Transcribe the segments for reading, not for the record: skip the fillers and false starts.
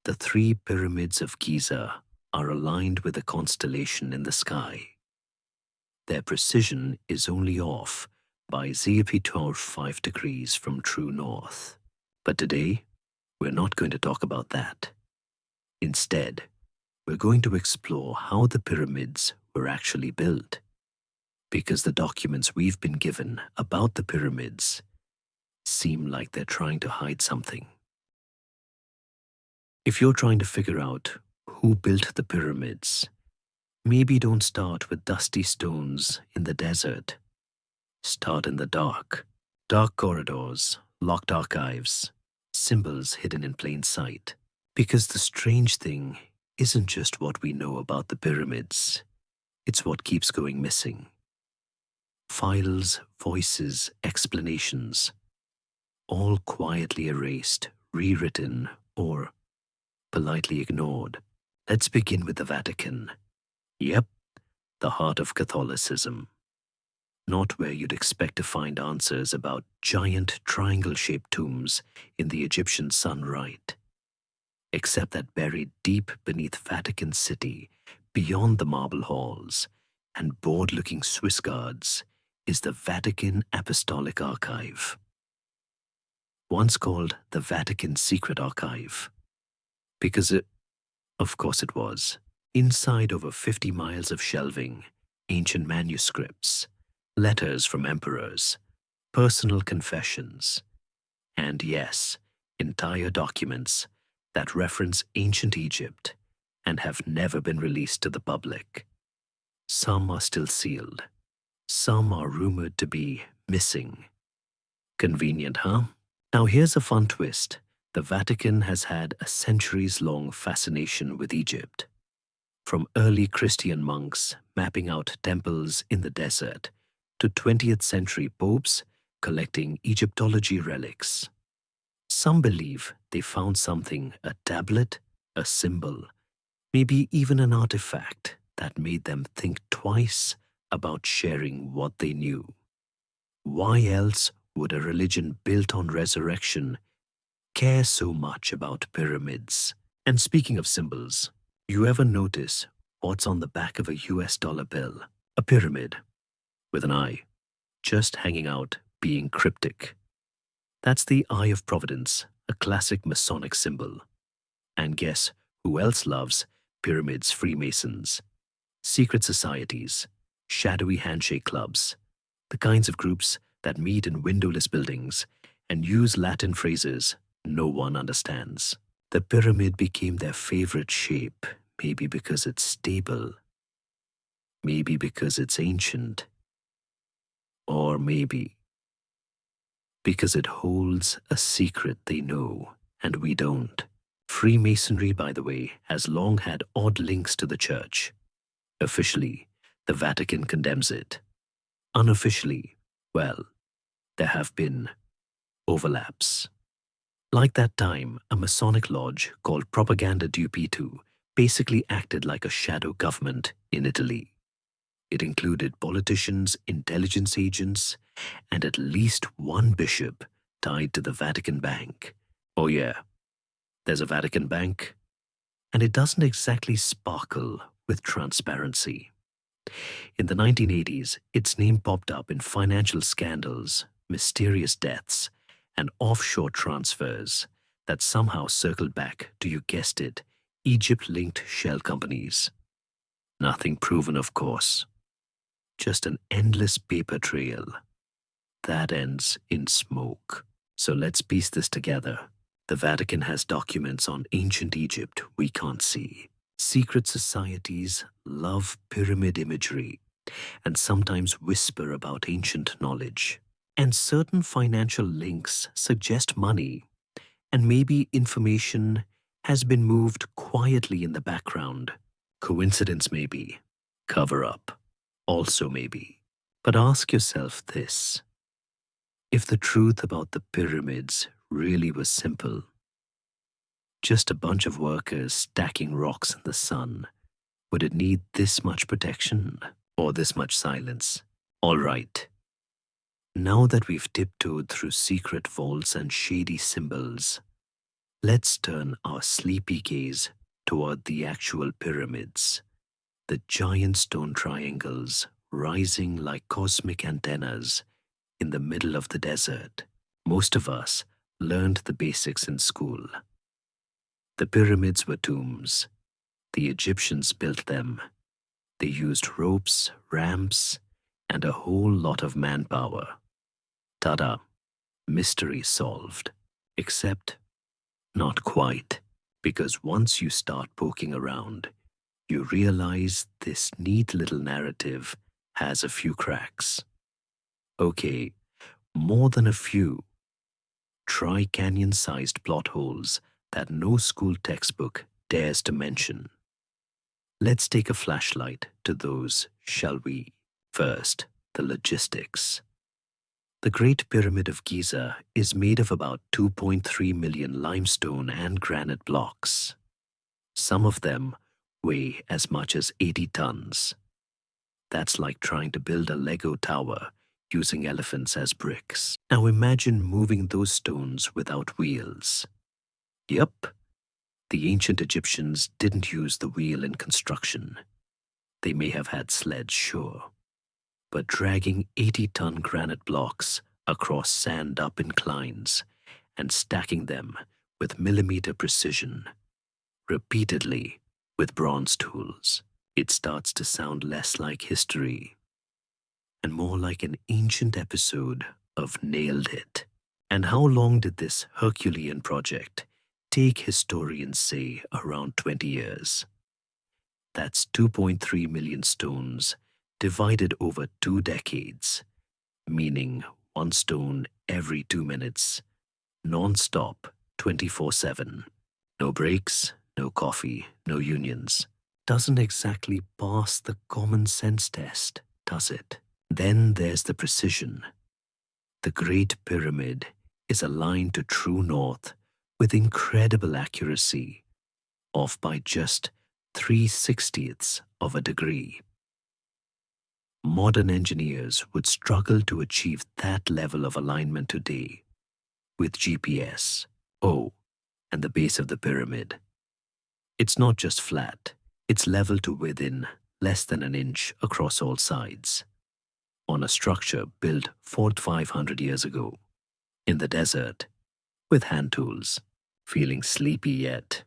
The three pyramids of Giza are aligned with a constellation in the sky. Their precision is only off by 0.5 degrees from true north. But today, we're not going to talk about that. Instead, we're going to explore how the pyramids were actually built, because the documents we've been given about the pyramids seem like they're trying to hide something. If you're trying to figure out who built the pyramids, maybe don't start with dusty stones in the desert. Start in the dark. Dark corridors, locked archives, symbols hidden in plain sight. Because the strange thing isn't just what we know about the pyramids, it's what keeps going missing. Files, voices, explanations, all quietly erased, rewritten, or politely ignored. Let's begin with the Vatican. Yep, the heart of Catholicism. Not where you'd expect to find answers about giant triangle-shaped tombs in the Egyptian sun rite. Except that buried deep beneath Vatican City, beyond the marble halls and bored-looking Swiss guards, is the Vatican Apostolic Archive. Once called the Vatican Secret Archive, because of course it was, inside over 50 miles of shelving, ancient manuscripts, letters from emperors, personal confessions, and yes, entire documents that reference ancient Egypt and have never been released to the public. Some are still sealed. Some are rumored to be missing. Convenient, huh? Now here's a fun twist. The Vatican has had a centuries-long fascination with Egypt. From early Christian monks mapping out temples in the desert to 20th century popes collecting Egyptology relics. Some believe they found something, a tablet, a symbol, maybe even an artifact that made them think twice about sharing what they knew. Why else would a religion built on resurrection care so much about pyramids? And speaking of symbols, you ever notice what's on the back of a US dollar bill? A pyramid with an eye, just hanging out, being cryptic. That's the Eye of Providence, a classic Masonic symbol. And guess who else loves pyramids? Freemasons, secret societies, shadowy handshake clubs, the kinds of groups that meet in windowless buildings and use Latin phrases no one understands. The pyramid became their favorite shape, maybe because it's stable, maybe because it's ancient, or maybe because it holds a secret they know and we don't. Freemasonry, by the way, has long had odd links to the church. Officially, the Vatican condemns it. Unofficially, well, there have been overlaps. Like that time, a Masonic lodge called Propaganda Dupitu basically acted like a shadow government in Italy. It included politicians, intelligence agents, and at least one bishop tied to the Vatican Bank. Oh yeah, there's a Vatican Bank, and it doesn't exactly sparkle with transparency. In the 1980s, its name popped up in financial scandals, mysterious deaths, and offshore transfers that somehow circled back to, you guessed it, Egypt-linked shell companies. Nothing proven, of course. Just an endless paper trail that ends in smoke. So let's piece this together. The Vatican has documents on ancient Egypt we can't see. Secret societies love pyramid imagery and sometimes whisper about ancient knowledge. And certain financial links suggest money, and maybe information has been moved quietly in the background. Coincidence maybe, cover up also maybe. But ask yourself this: if the truth about the pyramids really was simple, just a bunch of workers stacking rocks in the sun, would it need this much protection or this much silence? All right. Now that we've tiptoed through secret vaults and shady symbols, Let's turn our sleepy gaze toward the actual pyramids, the giant stone triangles rising like cosmic antennas in the middle of the desert. Most of us learned the basics in school. The pyramids were tombs. The Egyptians built them. They used ropes, ramps, and a whole lot of manpower. Tada! Mystery solved. Except not quite, because once you start poking around, you realize this neat little narrative has a few cracks. Okay, more than a few. Try canyon-sized plot holes that no school textbook dares to mention. Let's take a flashlight to those, shall we? First, the logistics. The Great Pyramid of Giza is made of about 2.3 million limestone and granite blocks. Some of them weigh as much as 80 tons. That's like trying to build a Lego tower using elephants as bricks. Now imagine moving those stones without wheels. Yup, the ancient Egyptians didn't use the wheel in construction. They may have had sleds, sure, but dragging 80-ton granite blocks across sand-up inclines and stacking them with millimeter precision, repeatedly with bronze tools, it starts to sound less like history and more like an ancient episode of Nailed It. And how long did this Herculean project take? Historians say around 20 years. That's 2.3 million stones divided over 2 decades, meaning one stone every 2 minutes, non-stop, 24/7. No breaks, no coffee, no unions. Doesn't exactly pass the common sense test, does it? Then there's the precision. The Great Pyramid is aligned to true north with incredible accuracy, off by just 3/60ths of a degree. Modern engineers would struggle to achieve that level of alignment today with GPS. Oh, and the base of the pyramid. It's not just flat, it's level to within less than an inch across all sides, on a structure built 4,500 years ago, in the desert, with hand tools. Feeling sleepy yet?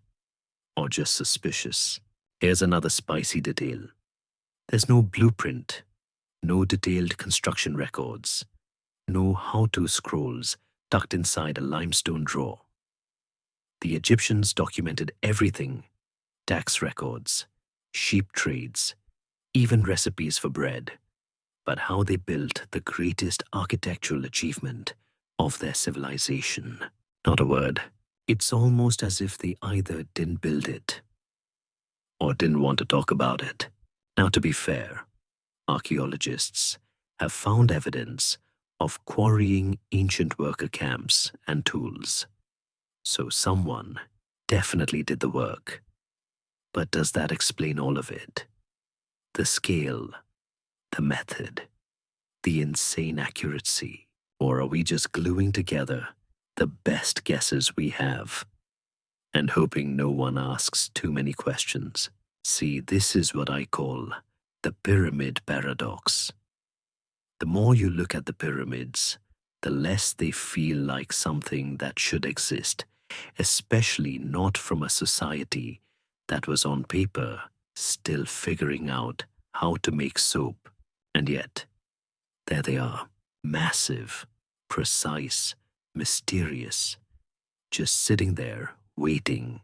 Or just suspicious? Here's another spicy detail. There's no blueprint, no detailed construction records, no how-to scrolls tucked inside a limestone drawer. The Egyptians documented everything: tax records, sheep trades, even recipes for bread. But how they built the greatest architectural achievement of their civilization? Not a word. It's almost as if they either didn't build it or didn't want to talk about it. Now, to be fair, archaeologists have found evidence of quarrying ancient worker camps and tools. So someone definitely did the work. But does that explain all of it? The scale, the method, the insane accuracy? Or are we just gluing together the best guesses we have and hoping no one asks too many questions? See, this is what I call the pyramid paradox. The more you look at the pyramids, the less they feel like something that should exist, especially not from a society that was on paper still figuring out how to make soap. And yet, there they are, massive, precise, mysterious, just sitting there waiting,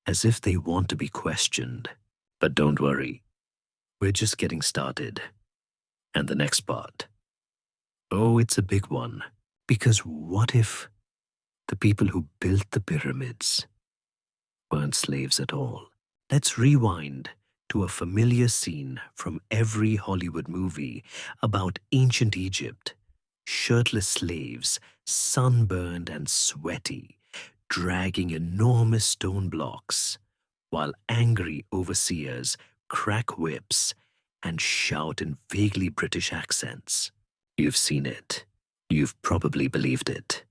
as if they want to be questioned. But don't worry, we're just getting started. And the next part, oh, it's a big one, because what if the people who built the pyramids weren't slaves at all? Let's rewind to a familiar scene from every Hollywood movie about ancient Egypt. Shirtless slaves, sunburned and sweaty, dragging enormous stone blocks, while angry overseers crack whips and shout in vaguely British accents. You've seen it. You've probably believed it.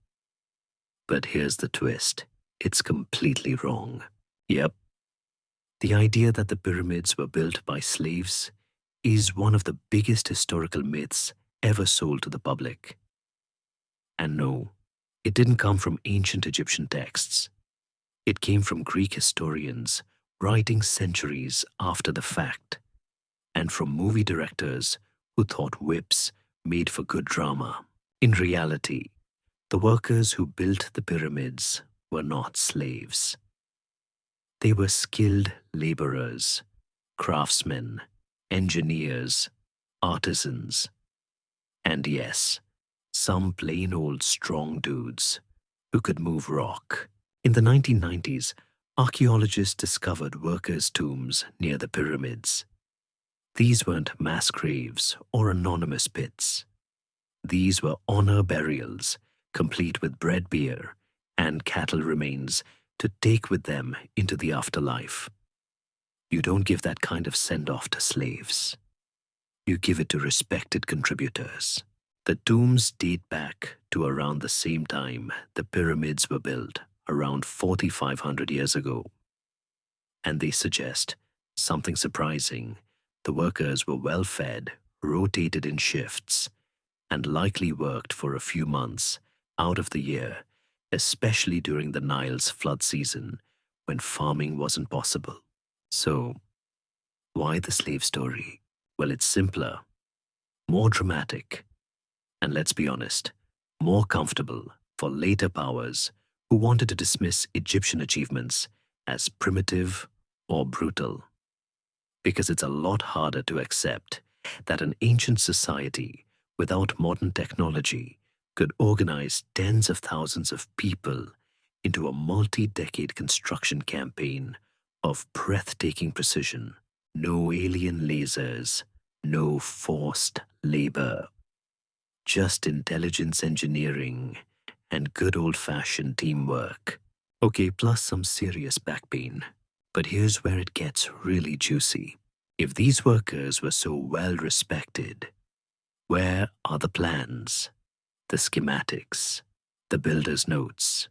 But here's the twist. it's completely wrong. Yep, the idea that the pyramids were built by slaves is one of the biggest historical myths ever sold to the public. And no, it didn't come from ancient Egyptian texts. It came from Greek historians writing centuries after the fact, and from movie directors who thought whips made for good drama. In reality, the workers who built the pyramids were not slaves. They were skilled laborers, craftsmen, engineers, artisans, and yes, some plain old strong dudes who could move rock. In the 1990s, archaeologists discovered workers' tombs near the pyramids. These weren't mass graves or anonymous pits. These were honor burials, complete with bread beer and cattle remains to take with them into the afterlife. You don't give that kind of send-off to slaves. You give it to respected contributors. The tombs date back to around the same time the pyramids were built, around 4,500 years ago. And they suggest something surprising. The workers were well fed, rotated in shifts, and likely worked for a few months out of the year, especially during the Nile's flood season when farming wasn't possible. So, why the slave story? Well, it's simpler, more dramatic, and let's be honest, more comfortable for later powers who wanted to dismiss Egyptian achievements as primitive or brutal. Because it's a lot harder to accept that an ancient society without modern technology could organize tens of thousands of people into a multi-decade construction campaign of breathtaking precision. No alien lasers, no forced labor, just intelligence engineering and good old-fashioned teamwork. Okay, plus some serious back pain. But here's where it gets really juicy. If these workers were so well respected, where are the plans, the schematics, the builder's notes?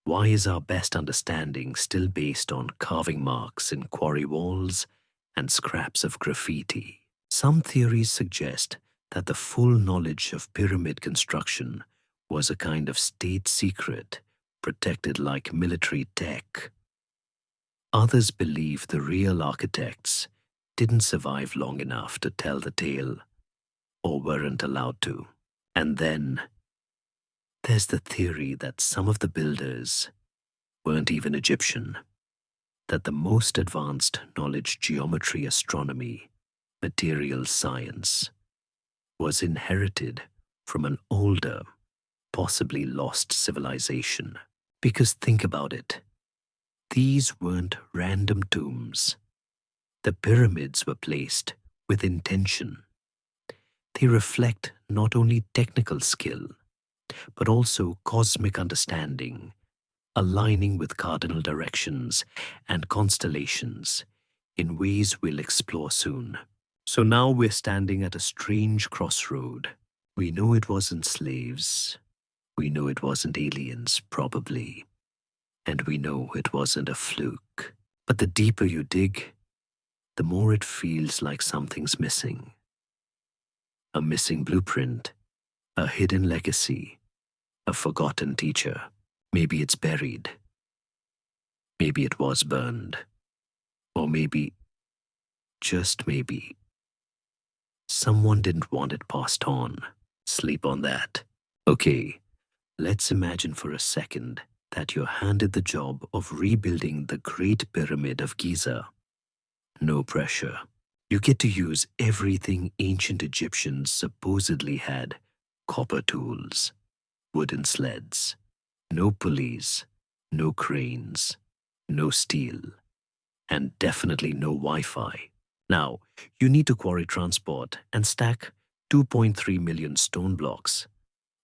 Why is our best understanding still based on carving marks in quarry walls and scraps of graffiti? Some theories suggest that the full knowledge of pyramid construction was a kind of state secret, protected like military tech. Others believe the real architects didn't survive long enough to tell the tale, or weren't allowed to. And then there's the theory that some of the builders weren't even Egyptian, that the most advanced knowledge, geometry, astronomy, material science, was inherited from an older, possibly lost civilization. Because think about it, these weren't random tombs. The pyramids were placed with intention. They reflect not only technical skill, but also cosmic understanding, aligning with cardinal directions and constellations in ways we'll explore soon. So now we're standing at a strange crossroad. We know it wasn't slaves. We know it wasn't aliens, probably. And we know it wasn't a fluke. But the deeper you dig, the more it feels like something's missing. A missing blueprint, a hidden legacy, a forgotten teacher. Maybe it's buried. Maybe it was burned. Or maybe, just maybe, someone didn't want it passed on. Sleep on that. Okay, let's imagine for a second that you're handed the job of rebuilding the Great Pyramid of Giza. No pressure. You get to use everything ancient Egyptians supposedly had: copper tools, wooden sleds, no pulleys, no cranes, no steel, and definitely no Wi-Fi. Now, you need to quarry, transport, and stack 2.3 million stone blocks,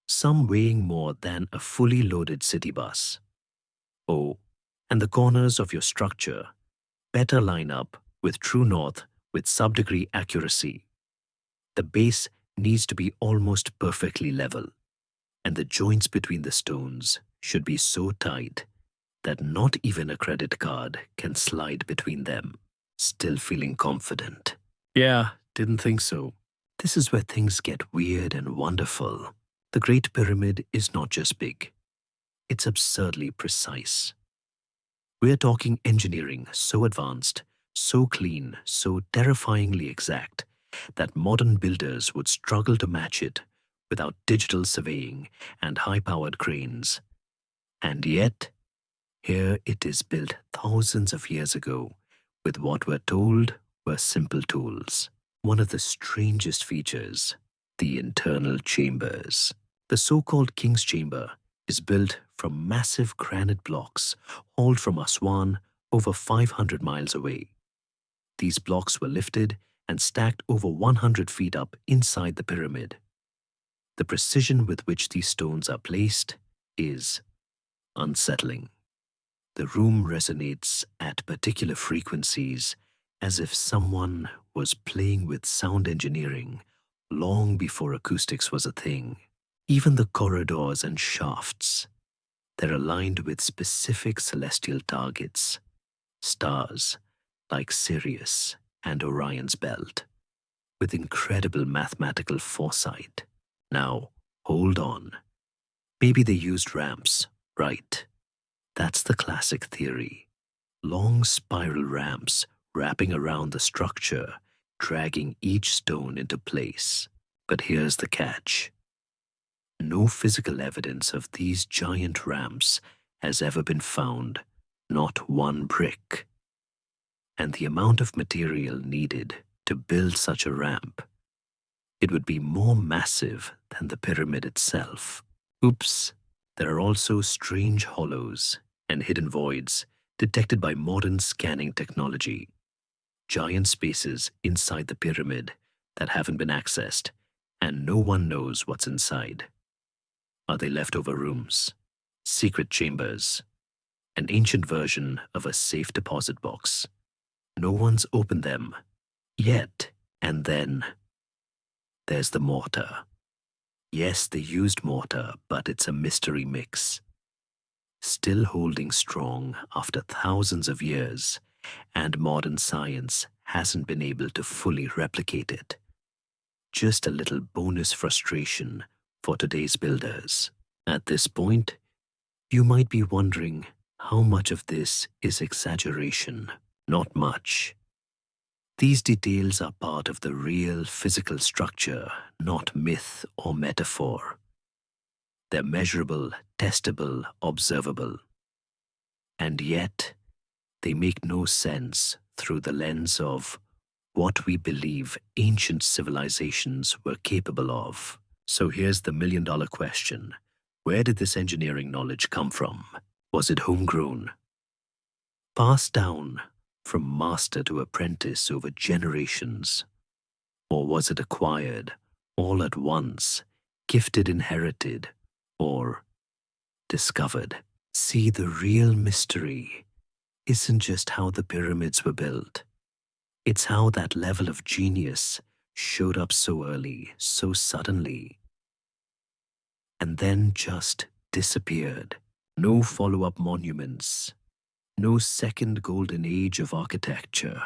some weighing more than a fully loaded city bus. Oh, and the corners of your structure better line up with true north with sub-degree accuracy. The base needs to be almost perfectly level, and the joints between the stones should be so tight that not even a credit card can slide between them. Still feeling confident? Yeah, didn't think so. This is where things get weird and wonderful. The Great Pyramid is not just big, it's absurdly precise. We're talking engineering so advanced, so clean, so terrifyingly exact that modern builders would struggle to match it without digital surveying and high-powered cranes. And yet, here it is built thousands of years ago with what we're told were simple tools. One of the strangest features, the internal chambers. The so-called King's Chamber is built from massive granite blocks hauled from Aswan over 500 miles away. These blocks were lifted and stacked over 100 feet up inside the pyramid. The precision with which these stones are placed is unsettling. The room resonates at particular frequencies as if someone was playing with sound engineering long before acoustics was a thing. Even the corridors and shafts, they're aligned with specific celestial targets, stars like Sirius and Orion's belt, with incredible mathematical foresight. Now, hold on. Maybe they used ramps, right? That's the classic theory. Long spiral ramps wrapping around the structure, dragging each stone into place. But here's the catch. No physical evidence of these giant ramps has ever been found, not one brick. And the amount of material needed to build such a ramp, it would be more massive than the pyramid itself. Oops, there are also strange hollows and hidden voids detected by modern scanning technology. Giant spaces inside the pyramid that haven't been accessed, and no one knows what's inside. Are they leftover rooms, secret chambers, an ancient version of a safe deposit box? No one's opened them yet. And then there's the mortar. Yes, they used mortar, but it's a mystery mix. Still holding strong after thousands of years, and modern science hasn't been able to fully replicate it. Just a little bonus frustration for today's builders. At this point, you might be wondering how much of this is exaggeration. Not much. These details are part of the real physical structure, not myth or metaphor. They're measurable, testable, observable. And yet, they make no sense through the lens of what we believe ancient civilizations were capable of. So here's the million-dollar question. Where did this engineering knowledge come from? Was it homegrown? Passed down from master to apprentice over generations? Or was it acquired all at once, gifted, inherited, or discovered? See, the real mystery isn't just how the pyramids were built. It's how that level of genius showed up so early, so suddenly, and then just disappeared. No follow-up monuments, no second golden age of architecture,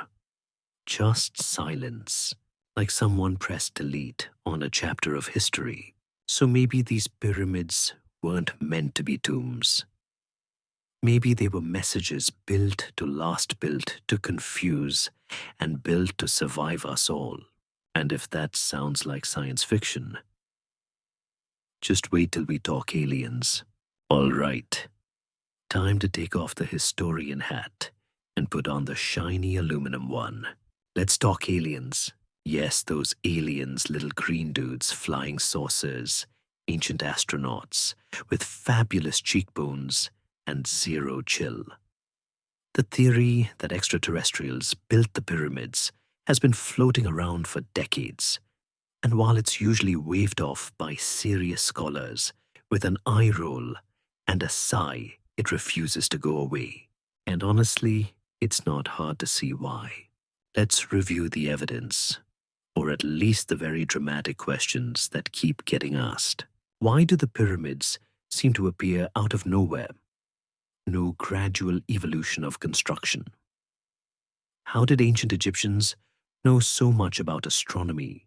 just silence, like someone pressed delete on a chapter of history. So maybe these pyramids weren't meant to be tombs. Maybe they were messages built to last, built to confuse, and built to survive us all. And if that sounds like science fiction, just wait till we talk aliens. All right, time to take off the historian hat and put on the shiny aluminum one. Let's talk aliens. Yes, those aliens, little green dudes, flying saucers, ancient astronauts with fabulous cheekbones and zero chill. The theory that extraterrestrials built the pyramids has been floating around for decades, and while it's usually waved off by serious scholars with an eye roll and a sigh, it refuses to go away. And honestly, it's not hard to see why. Let's review the evidence, or at least the very dramatic questions that keep getting asked. Why do the pyramids seem to appear out of nowhere. No gradual evolution of construction. How did ancient Egyptians know so much about astronomy,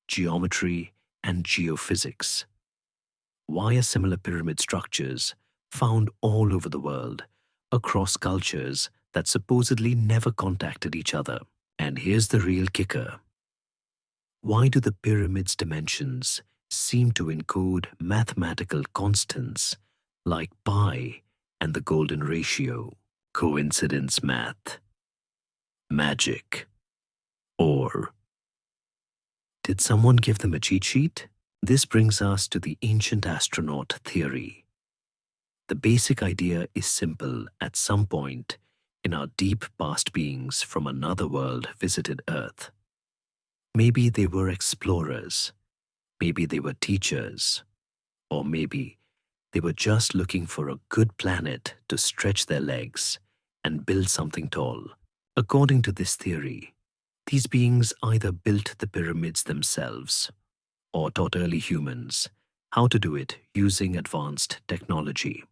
geometry, and geophysics? Why are similar pyramid structures found all over the world, across cultures that supposedly never contacted each other? And here's the real kicker. Why do the pyramid's dimensions seem to encode mathematical constants like pi and the golden ratio? Coincidence math? Magic? Or did someone give them a cheat sheet? This brings us to the ancient astronaut theory. The basic idea is simple. At some point in our deep past, beings from another world visited Earth. Maybe they were explorers, maybe they were teachers, or maybe they were just looking for a good planet to stretch their legs and build something tall. According to this theory, these beings either built the pyramids themselves or taught early humans how to do it using advanced technology.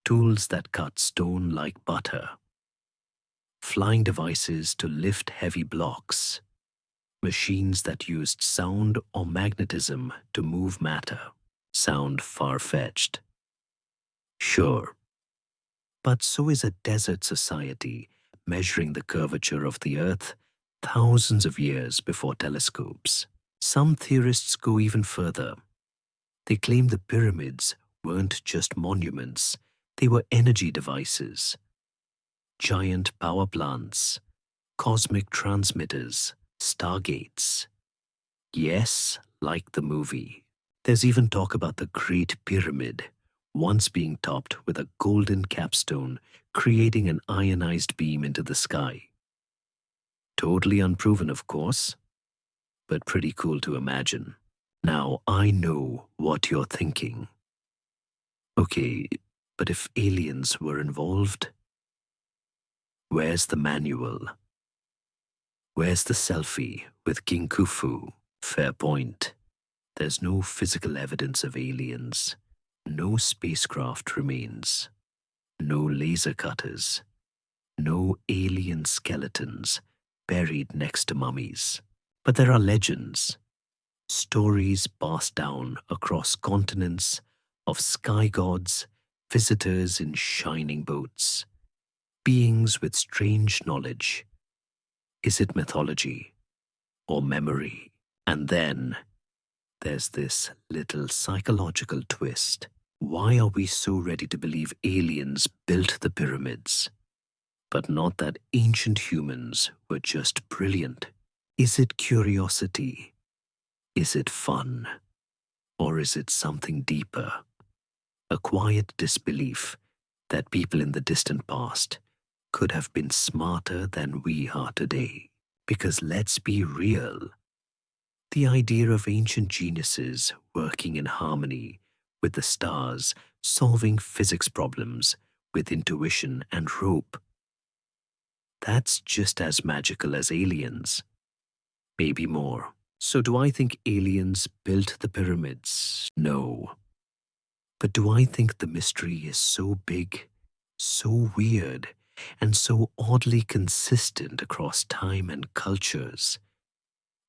Tools that cut stone like butter, flying devices to lift heavy blocks, machines that used sound or magnetism to move matter. Sound far-fetched? Sure. But so is a desert society measuring the curvature of the Earth thousands of years before telescopes. Some theorists go even further. They claim the pyramids weren't just monuments, they were energy devices. Giant power plants, cosmic transmitters, stargates. Yes, like the movie. There's even talk about the Great Pyramid, once being topped with a golden capstone, creating an ionized beam into the sky. Totally unproven, of course, but pretty cool to imagine. Now, I know what you're thinking. Okay, but if aliens were involved, where's the manual? Where's the selfie with King Khufu? Fair point. There's no physical evidence of aliens. No spacecraft remains. No laser cutters. No alien skeletons buried next to mummies. But there are legends, stories passed down across continents of sky gods, visitors in shining boats, beings with strange knowledge. Is it mythology or memory? And then there's this little psychological twist. Why are we so ready to believe aliens built the pyramids, but not that ancient humans were just brilliant? Is it curiosity? Is it fun? Or is it something deeper? A quiet disbelief that people in the distant past could have been smarter than we are today. Because let's be real, the idea of ancient geniuses working in harmony with the stars, solving physics problems with intuition and rope, that's just as magical as aliens. Maybe more. So do I think aliens built the pyramids? No. But do I think the mystery is so big, so weird, and so oddly consistent across time and cultures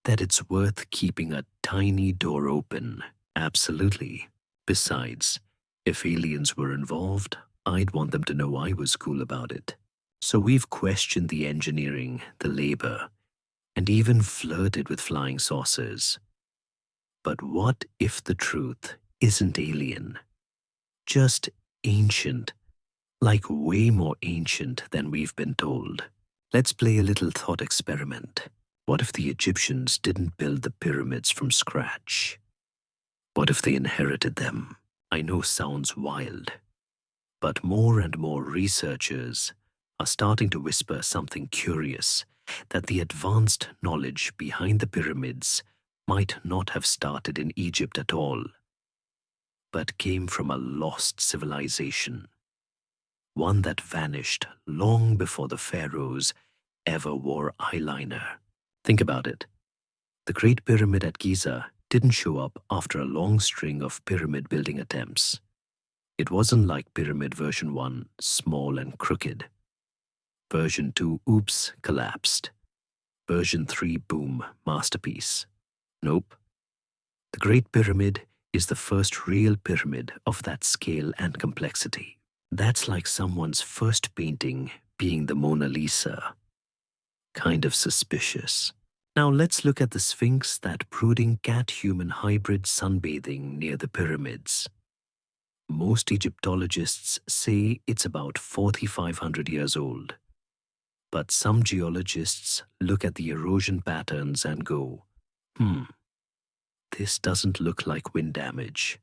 that it's worth keeping a tiny door open? Absolutely. Besides, if aliens were involved, I'd want them to know I was cool about it. So we've questioned the engineering, the labor, and even flirted with flying saucers. But what if the truth isn't alien? Just ancient, like way more ancient than we've been told. Let's play a little thought experiment. What if the Egyptians didn't build the pyramids from scratch? What if they inherited them? I know sounds wild, but more and more researchers are starting to whisper something curious, that the advanced knowledge behind the pyramids might not have started in Egypt at all, but came from a lost civilization, one that vanished long before the pharaohs ever wore eyeliner. Think about it. The Great Pyramid at Giza didn't show up after a long string of pyramid building attempts. It wasn't like Pyramid version 1, small and crooked. Version 2, oops, collapsed. Version 3, boom, masterpiece. Nope. The Great Pyramid is the first real pyramid of that scale and complexity. That's like someone's first painting being the Mona Lisa. Kind of suspicious. Now let's look at the Sphinx, that brooding cat-human hybrid sunbathing near the pyramids. Most Egyptologists say it's about 4,500 years old. But some geologists look at the erosion patterns and go, this doesn't look like wind damage.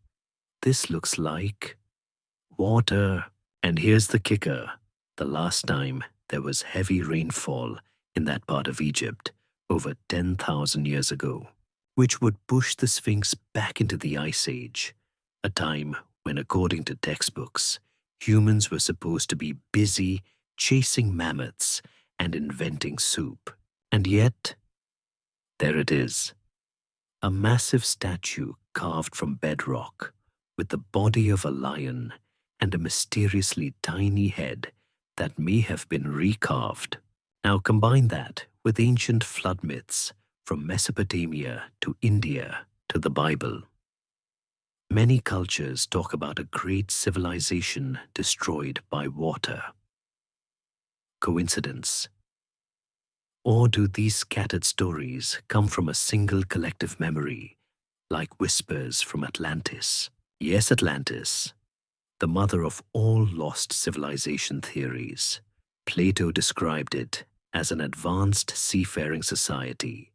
This looks like water. And here's the kicker. The last time there was heavy rainfall in that part of Egypt over 10,000 years ago, which would push the Sphinx back into the Ice Age, a time when, according to textbooks, humans were supposed to be busy chasing mammoths and inventing soup. And yet, there it is. A massive statue carved from bedrock, with the body of a lion and a mysteriously tiny head that may have been recarved. Now combine that with ancient flood myths from Mesopotamia to India to the Bible. Many cultures talk about a great civilization destroyed by water. Coincidence? Or do these scattered stories come from a single collective memory, like whispers from Atlantis? Yes, Atlantis, the mother of all lost civilization theories. Plato described it as an advanced seafaring society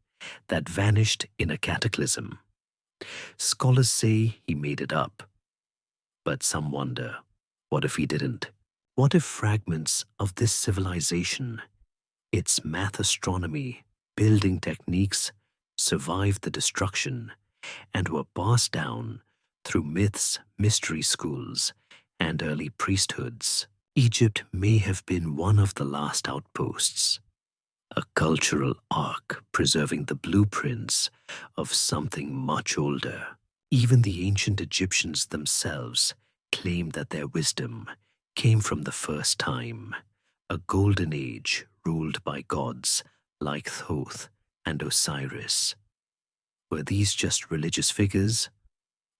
that vanished in a cataclysm. Scholars say he made it up. But some wonder, what if he didn't? What if fragments of this civilization, its math, astronomy, building techniques, survived the destruction and were passed down through myths, mystery schools, and early priesthoods? Egypt may have been one of the last outposts, a cultural ark preserving the blueprints of something much older. Even the ancient Egyptians themselves claimed that their wisdom came from the first time, a golden age ruled by gods like Thoth and Osiris. Were these just religious figures,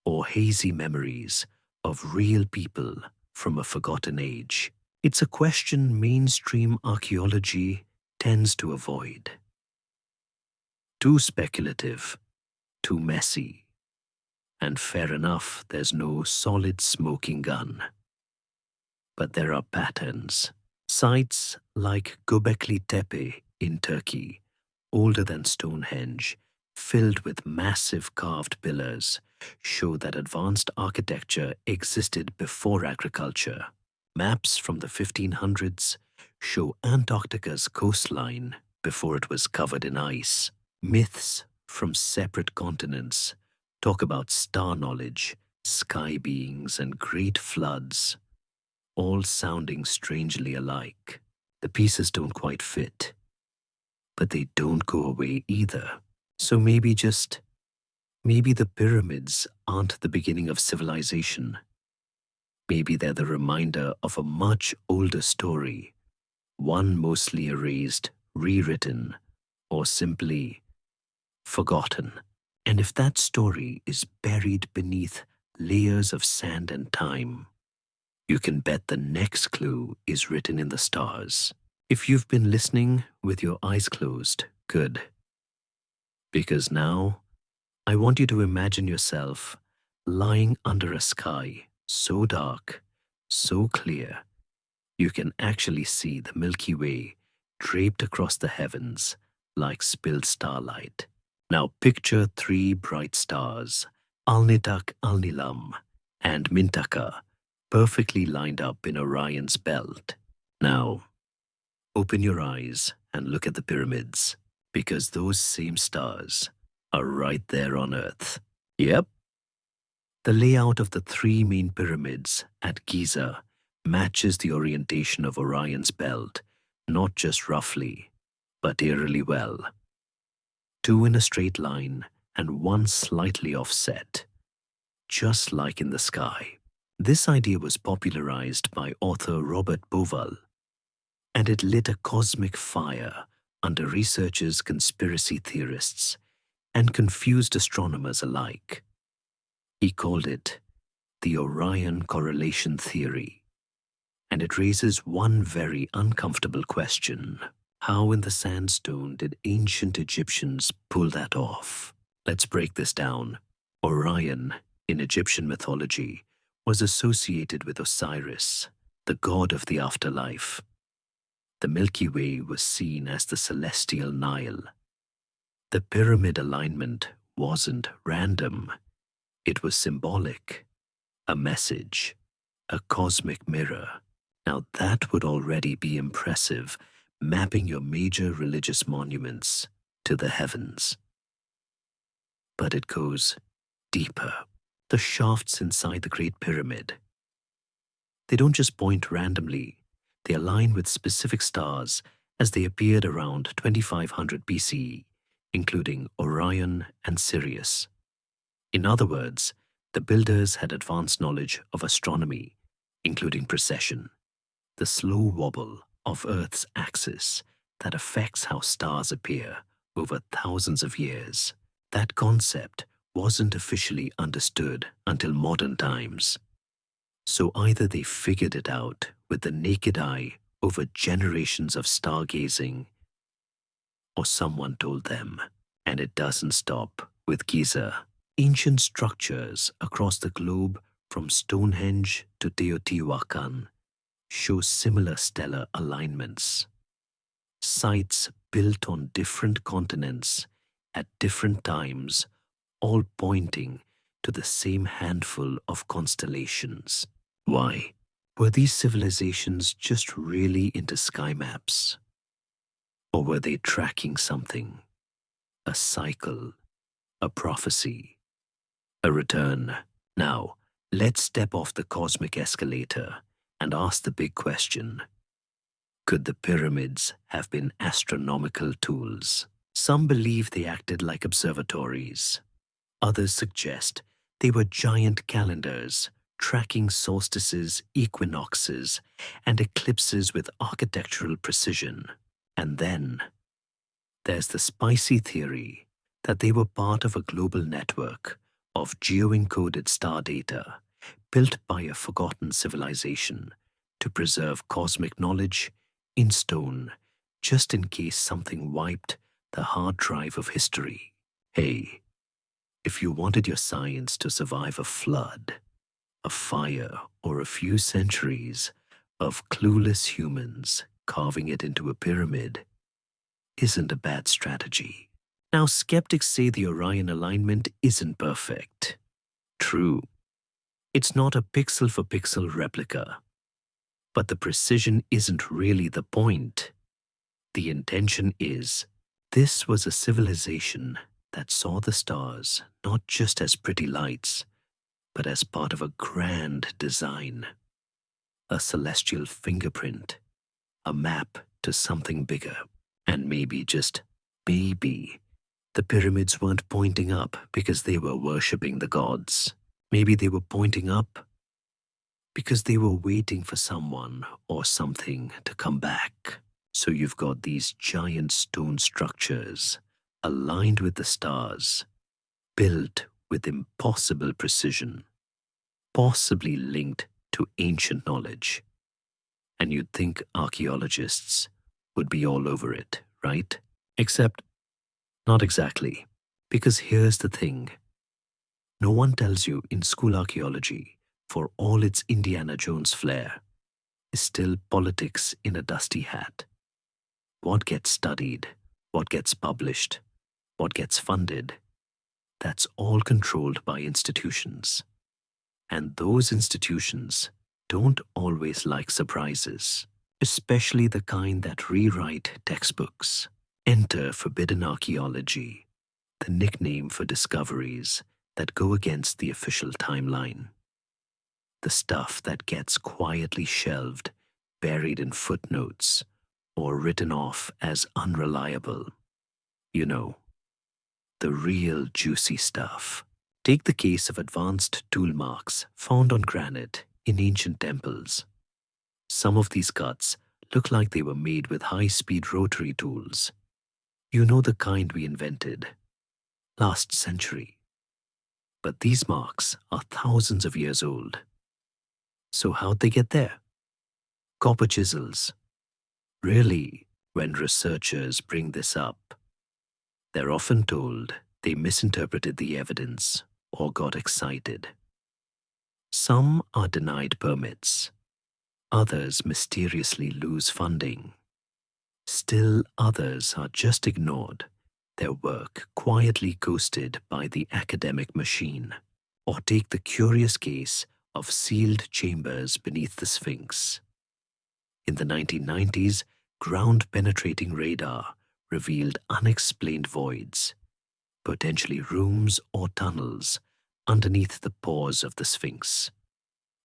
or hazy memories of real people from a forgotten age? It's a question mainstream archaeology tends to avoid. Too speculative, too messy. And fair enough, there's no solid smoking gun. But there are patterns. Sites like Göbekli Tepe in Turkey, older than Stonehenge, filled with massive carved pillars, show that advanced architecture existed before agriculture. Maps from the 1500s show Antarctica's coastline before it was covered in ice. Myths from separate continents talk about star knowledge, sky beings, and great floods, all sounding strangely alike. The pieces don't quite fit, but they don't go away either. So maybe the pyramids aren't the beginning of civilization. Maybe they're the reminder of a much older story, one mostly erased, rewritten, or simply forgotten. And if that story is buried beneath layers of sand and time, you can bet the next clue is written in the stars. If you've been listening with your eyes closed, good. Because now, I want you to imagine yourself lying under a sky so dark, so clear, you can actually see the Milky Way draped across the heavens like spilled starlight. Now picture 3 bright stars, Alnitak, Alnilam, and Mintaka, perfectly lined up in Orion's belt. Now, open your eyes and look at the pyramids, because those same stars are right there on Earth. Yep. The layout of the 3 main pyramids at Giza matches the orientation of Orion's belt, not just roughly, but eerily well. 2 in a straight line and 1 slightly offset, just like in the sky. This idea was popularized by author Robert Bauval, and it lit a cosmic fire under researchers, conspiracy theorists, and confused astronomers alike. He called it the Orion correlation theory, and it raises one very uncomfortable question. How in the sandstone did ancient Egyptians pull that off? Let's break this down. Orion, in Egyptian mythology, was associated with Osiris, the god of the afterlife. The Milky Way was seen as the celestial Nile. The pyramid alignment wasn't random. It was symbolic, a message, a cosmic mirror. Now that would already be impressive, mapping your major religious monuments to the heavens. But it goes deeper. The shafts inside the Great Pyramid, they don't just point randomly, they align with specific stars as they appeared around 2500 BCE, including Orion and Sirius. In other words, the builders had advanced knowledge of astronomy, including precession, the slow wobble of Earth's axis that affects how stars appear over thousands of years. That concept wasn't officially understood until modern times. So either they figured it out with the naked eye over generations of stargazing, or someone told them. And it doesn't stop with Giza. Ancient structures across the globe, from Stonehenge to Teotihuacan, show similar stellar alignments. Sites built on different continents at different times, all pointing to the same handful of constellations. Why? Were these civilizations just really into sky maps? Or were they tracking something? A cycle, a prophecy, a return. Now, let's step off the cosmic escalator and ask the big question. Could the pyramids have been astronomical tools? Some believe they acted like observatories. Others suggest they were giant calendars, tracking solstices, equinoxes, and eclipses with architectural precision. And then there's the spicy theory that they were part of a global network of geo-encoded star data built by a forgotten civilization to preserve cosmic knowledge in stone, just in case something wiped the hard drive of history. Hey, if you wanted your science to survive a flood, a fire, or a few centuries of clueless humans carving it into a pyramid, isn't a bad strategy. Now, skeptics say the Orion alignment isn't perfect. True, it's not a pixel-for-pixel replica. But the precision isn't really the point. The intention is, this was a civilization that saw the stars not just as pretty lights, but as part of a grand design. A celestial fingerprint, a map to something bigger. And maybe, just maybe, the pyramids weren't pointing up because they were worshipping the gods. Maybe they were pointing up because they were waiting for someone or something to come back. So you've got these giant stone structures aligned with the stars, built with impossible precision, possibly linked to ancient knowledge. And you'd think archaeologists would be all over it, right? Except, not exactly. Because here's the thing. No one tells you in school archaeology, for all its Indiana Jones flair, is still politics in a dusty hat. What gets studied, what gets published, what gets funded, that's all controlled by institutions. And those institutions don't always like surprises, especially the kind that rewrite textbooks. Enter forbidden archaeology, the nickname for discoveries that go against the official timeline. The stuff that gets quietly shelved, buried in footnotes, or written off as unreliable. You know, the real juicy stuff. Take the case of advanced tool marks found on granite in ancient temples. Some of these cuts look like they were made with high-speed rotary tools. You know, the kind we invented last century. But these marks are thousands of years old. So how'd they get there? Copper chisels. Really, when researchers bring this up, they're often told they misinterpreted the evidence or got excited. Some are denied permits. Others mysteriously lose funding. Still others are just ignored, their work quietly ghosted by the academic machine. Or take the curious case of sealed chambers beneath the Sphinx. In the 1990s, ground-penetrating radar revealed unexplained voids, potentially rooms or tunnels underneath the pores of the Sphinx.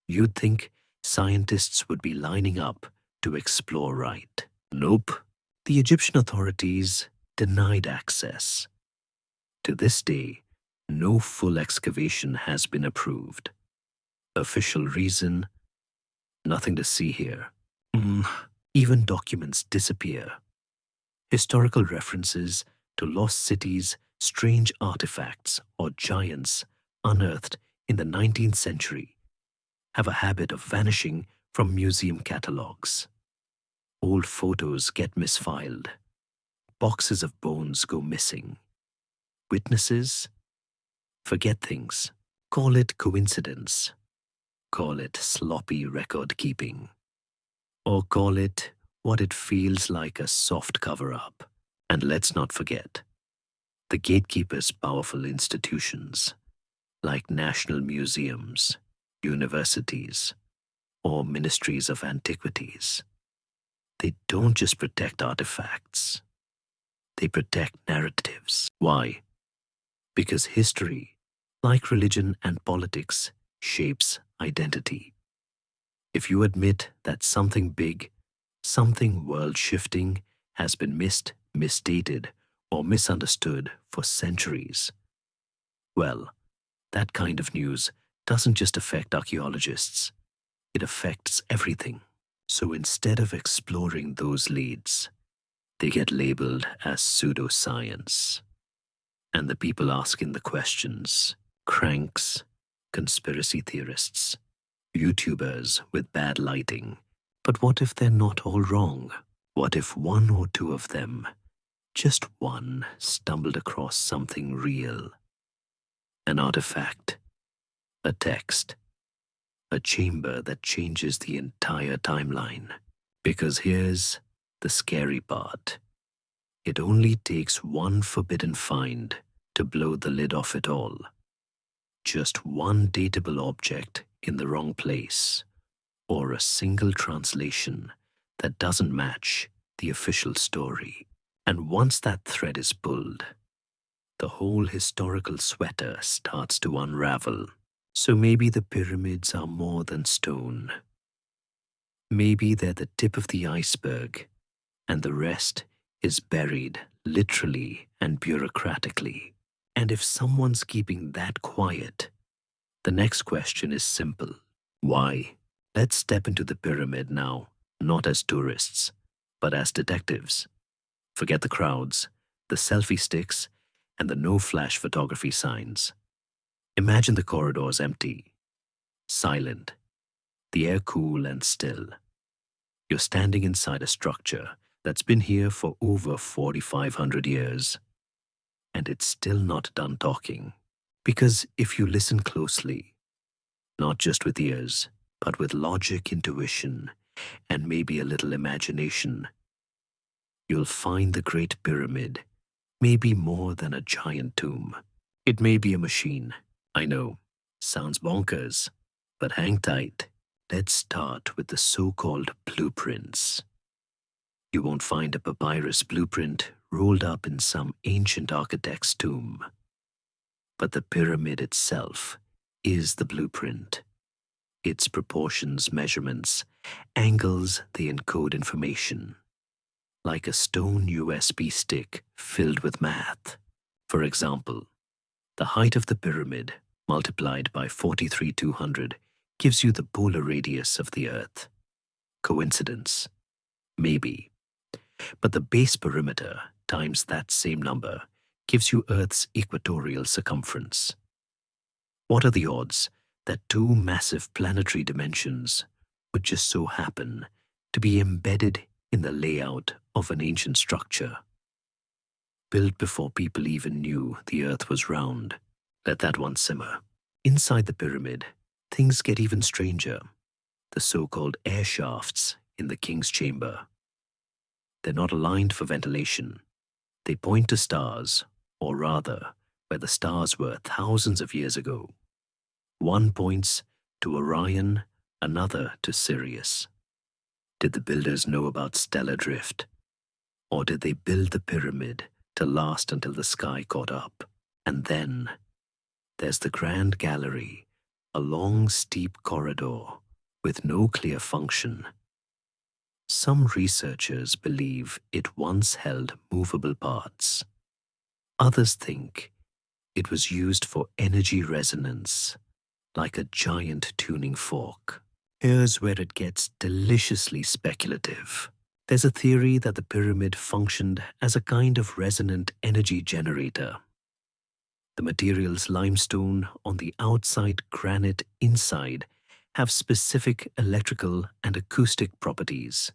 You'd think scientists would be lining up to explore, right? Nope. The Egyptian authorities denied access. To this day, no full excavation has been approved. Official reason? Nothing to see here. Even documents disappear. Historical references to lost cities, strange artifacts, or giants unearthed in the 19th century have a habit of vanishing from museum catalogs. Old photos get misfiled. Boxes of bones go missing. Witnesses forget things. Call it coincidence. Call it sloppy record keeping. Or call it what it feels like, a soft cover-up. And let's not forget the gatekeepers' powerful institutions like national museums, universities, or ministries of antiquities. They don't just protect artifacts. They protect narratives. Why? Because history, like religion and politics, shapes identity. If you admit that something big, something world-shifting has been missed, misdated, or misunderstood for centuries, well, that kind of news doesn't just affect archaeologists. It affects everything. So instead of exploring those leads, they get labeled as pseudoscience. And the people asking the questions, cranks, conspiracy theorists, YouTubers with bad lighting. But what if they're not all wrong? What if one or two of them, just one, stumbled across something real? An artifact, a text, a chamber that changes the entire timeline. Because here's the scary part. It only takes one forbidden find to blow the lid off it all. Just one dateable object in the wrong place, or a single translation that doesn't match the official story. And once that thread is pulled, the whole historical sweater starts to unravel. So maybe the pyramids are more than stone. Maybe they're the tip of the iceberg, and the rest is buried literally and bureaucratically. And if someone's keeping that quiet, the next question is simple. Why? Let's step into the pyramid now, not as tourists, but as detectives. Forget the crowds, the selfie sticks, and the no-flash photography signs. Imagine the corridors empty, silent, the air cool and still. You're standing inside a structure that's been here for over 4,500 years, and it's still not done talking. Because if you listen closely, not just with ears, but with logic, intuition, and maybe a little imagination, you'll find the Great Pyramid may be more than a giant tomb. It may be a machine. I know, sounds bonkers, but hang tight. Let's start with the so-called blueprints. You won't find a papyrus blueprint rolled up in some ancient architect's tomb. But the pyramid itself is the blueprint. Its proportions, measurements, angles, they encode information. Like a stone USB stick filled with math. For example, the height of the pyramid multiplied by 43,200 gives you the polar radius of the Earth. Coincidence? Maybe. But the base perimeter times that same number gives you Earth's equatorial circumference. What are the odds that two massive planetary dimensions would just so happen to be embedded in the layout of an ancient structure? Built before people even knew the Earth was round. Let that one simmer. Inside the pyramid, things get even stranger. The so-called air shafts in the king's chamber. They're not aligned for ventilation. They point to stars, or rather, where the stars were thousands of years ago. One points to Orion, another to Sirius. Did the builders know about stellar drift? Or did they build the pyramid to last until the sky caught up? And then there's the grand gallery, a long, steep corridor with no clear function. Some researchers believe it once held movable parts. Others think it was used for energy resonance, like a giant tuning fork. Here's where it gets deliciously speculative. There's a theory that the pyramid functioned as a kind of resonant energy generator. The materials limestone on the outside, granite inside have specific electrical and acoustic properties.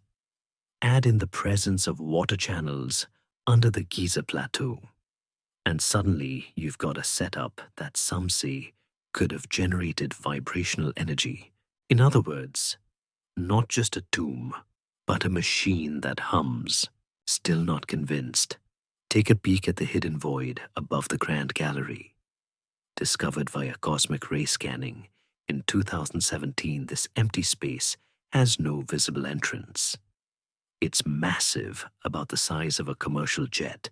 Add in the presence of water channels under the Giza plateau, and suddenly you've got a setup that some say could have generated vibrational energy. In other words, not just a tomb, but a machine that hums. Still not convinced? Take a peek at the hidden void above the Grand Gallery. Discovered via cosmic ray scanning in 2017, this empty space has no visible entrance. It's massive, about the size of a commercial jet,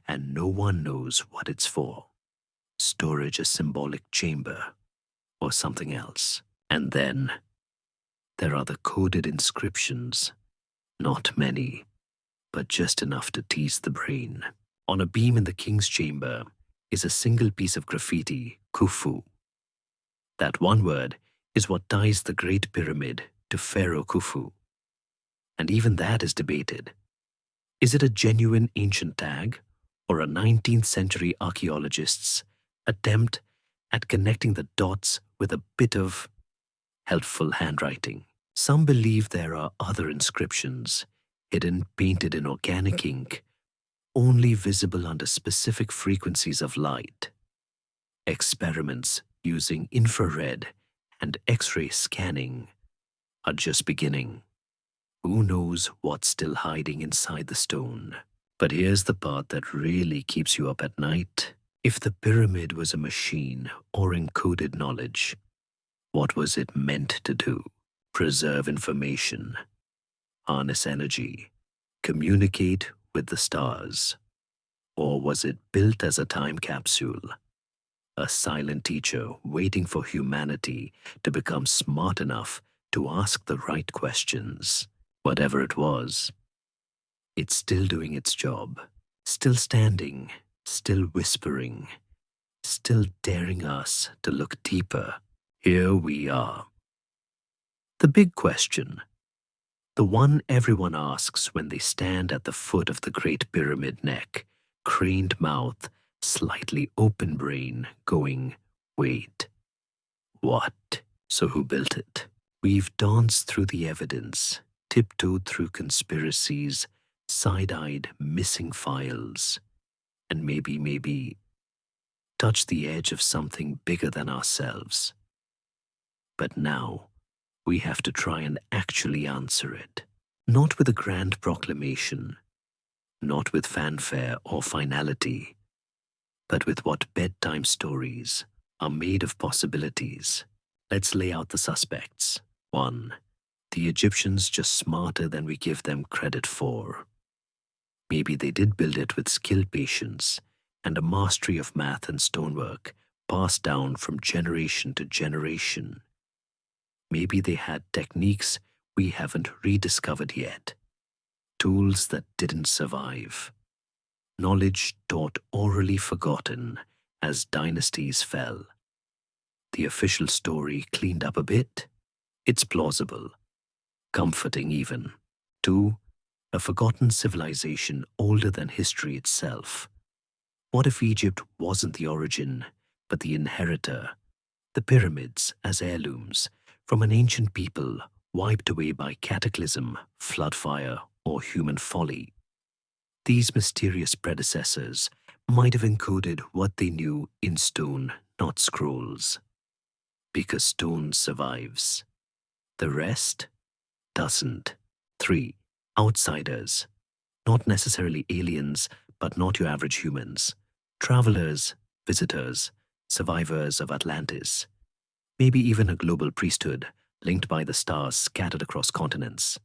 and no one knows what it's for. Storage, a symbolic chamber, or something else. And then there are the coded inscriptions. Not many, but just enough to tease the brain. On a beam in the king's chamber is a single piece of graffiti, Khufu. That one word is what ties the Great Pyramid to Pharaoh Khufu. And even that is debated. Is it a genuine ancient tag, or a 19th century archaeologist's attempt at connecting the dots with a bit of helpful handwriting? Some believe there are other inscriptions, hidden, painted in organic ink, only visible under specific frequencies of light. Experiments using infrared and X-ray scanning are just beginning. Who knows what's still hiding inside the stone? But here's the part that really keeps you up at night. If the pyramid was a machine or encoded knowledge, what was it meant to do? Preserve information, harness energy, communicate with the stars? Or was it built as a time capsule? A silent teacher waiting for humanity to become smart enough to ask the right questions. Whatever it was, it's still doing its job, still standing, still whispering, still daring us to look deeper. Here we are. The big question, the one everyone asks when they stand at the foot of the Great Pyramid, neck, craned mouth, slightly open brain, going, wait, what? So who built it? We've danced through the evidence, tiptoed through conspiracies, side-eyed missing files, and maybe touched the edge of something bigger than ourselves. But now, we have to try and actually answer it. Not with a grand proclamation, not with fanfare or finality, but with what bedtime stories are made of possibilities. Let's lay out the suspects. 1. The Egyptians just smarter than we give them credit for. Maybe they did build it with skilled patience and a mastery of math and stonework passed down from generation to generation. Maybe they had techniques we haven't rediscovered yet, tools that didn't survive, knowledge taught orally forgotten as dynasties fell. The official story cleaned up a bit, It's plausible, comforting even. 2. A forgotten civilization older than history itself. What if Egypt wasn't the origin, but the inheritor? The pyramids as heirlooms from an ancient people wiped away by cataclysm, flood fire, or human folly. These mysterious predecessors might have encoded what they knew in stone, not scrolls. Because stone survives. The rest doesn't. 3. Outsiders. Not necessarily aliens, but not your average humans. Travelers, visitors, survivors of Atlantis. Maybe even a global priesthood linked by the stars scattered across continents.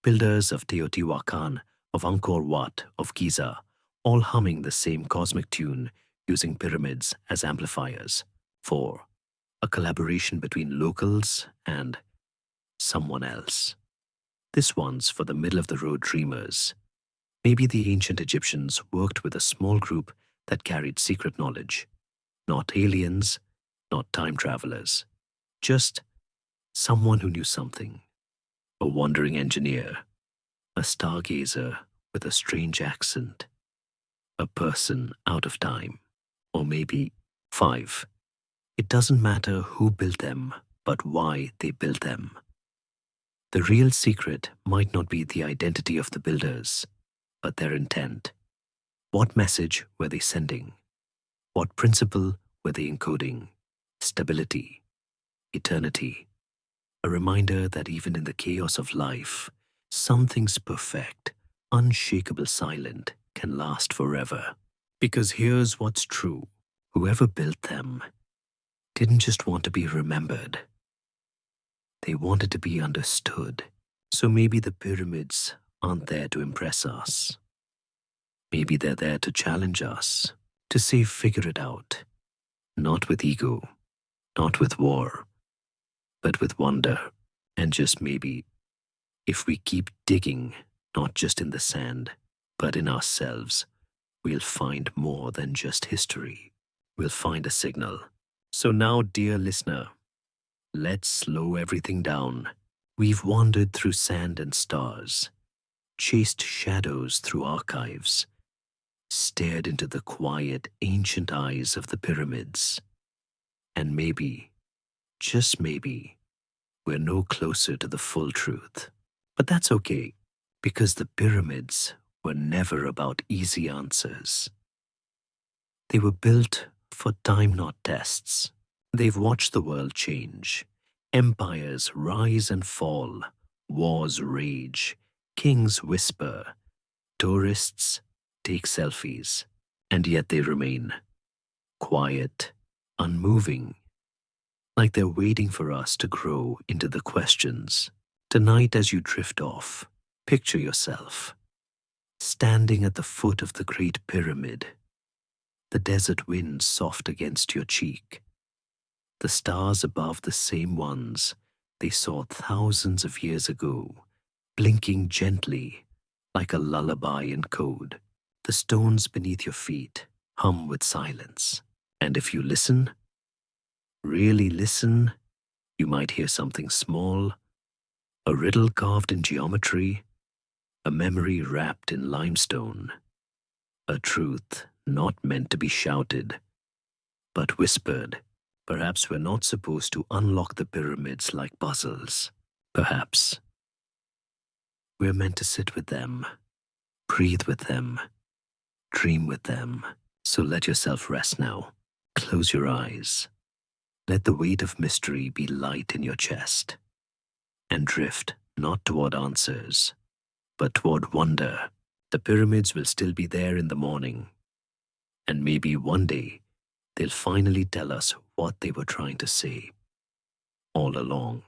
Builders of Teotihuacan, of Angkor Wat, of Giza, all humming the same cosmic tune using pyramids as amplifiers. 4. A collaboration between locals and someone else. This one's for the middle-of-the-road dreamers. Maybe the ancient Egyptians worked with a small group that carried secret knowledge. Not aliens, not time travelers. Just someone who knew something. A wandering engineer. A stargazer with a strange accent. A person out of time. Or maybe 5. It doesn't matter who built them, but why they built them. The real secret might not be the identity of the builders, but their intent. What message were they sending? What principle were they encoding? Stability, eternity. A reminder that even in the chaos of life, something's perfect, unshakable silent can last forever. Because here's what's true. Whoever built them didn't just want to be remembered. They wanted to be understood. So maybe the pyramids aren't there to impress us. Maybe they're there to challenge us, to say figure it out. Not with ego, not with war, but with wonder. And just maybe, if we keep digging, not just in the sand, but in ourselves, we'll find more than just history. We'll find a signal. So now, dear listener, let's slow everything down. We've wandered through sand and stars, chased shadows through archives, stared into the quiet, ancient eyes of the pyramids. And maybe, just maybe, we're no closer to the full truth. But that's okay, because the pyramids were never about easy answers. They were built for time, not tests. They've watched the world change. Empires rise and fall. Wars rage. Kings whisper. Tourists take selfies. And yet they remain quiet, unmoving, like they're waiting for us to grow into the questions. Tonight, as you drift off, picture yourself standing at the foot of the Great Pyramid, the desert wind soft against your cheek, the stars above the same ones they saw thousands of years ago, blinking gently like a lullaby in code. The stones beneath your feet hum with silence. And if you listen, really listen, you might hear something small, a riddle carved in geometry, a memory wrapped in limestone, a truth not meant to be shouted, but whispered. Perhaps we're not supposed to unlock the pyramids like puzzles. Perhaps we're meant to sit with them, breathe with them, dream with them. So let yourself rest now. Close your eyes. Let the weight of mystery be light in your chest. And drift not toward answers, but toward wonder. The pyramids will still be there in the morning. And maybe one day, they'll finally tell us what they were trying to say all along.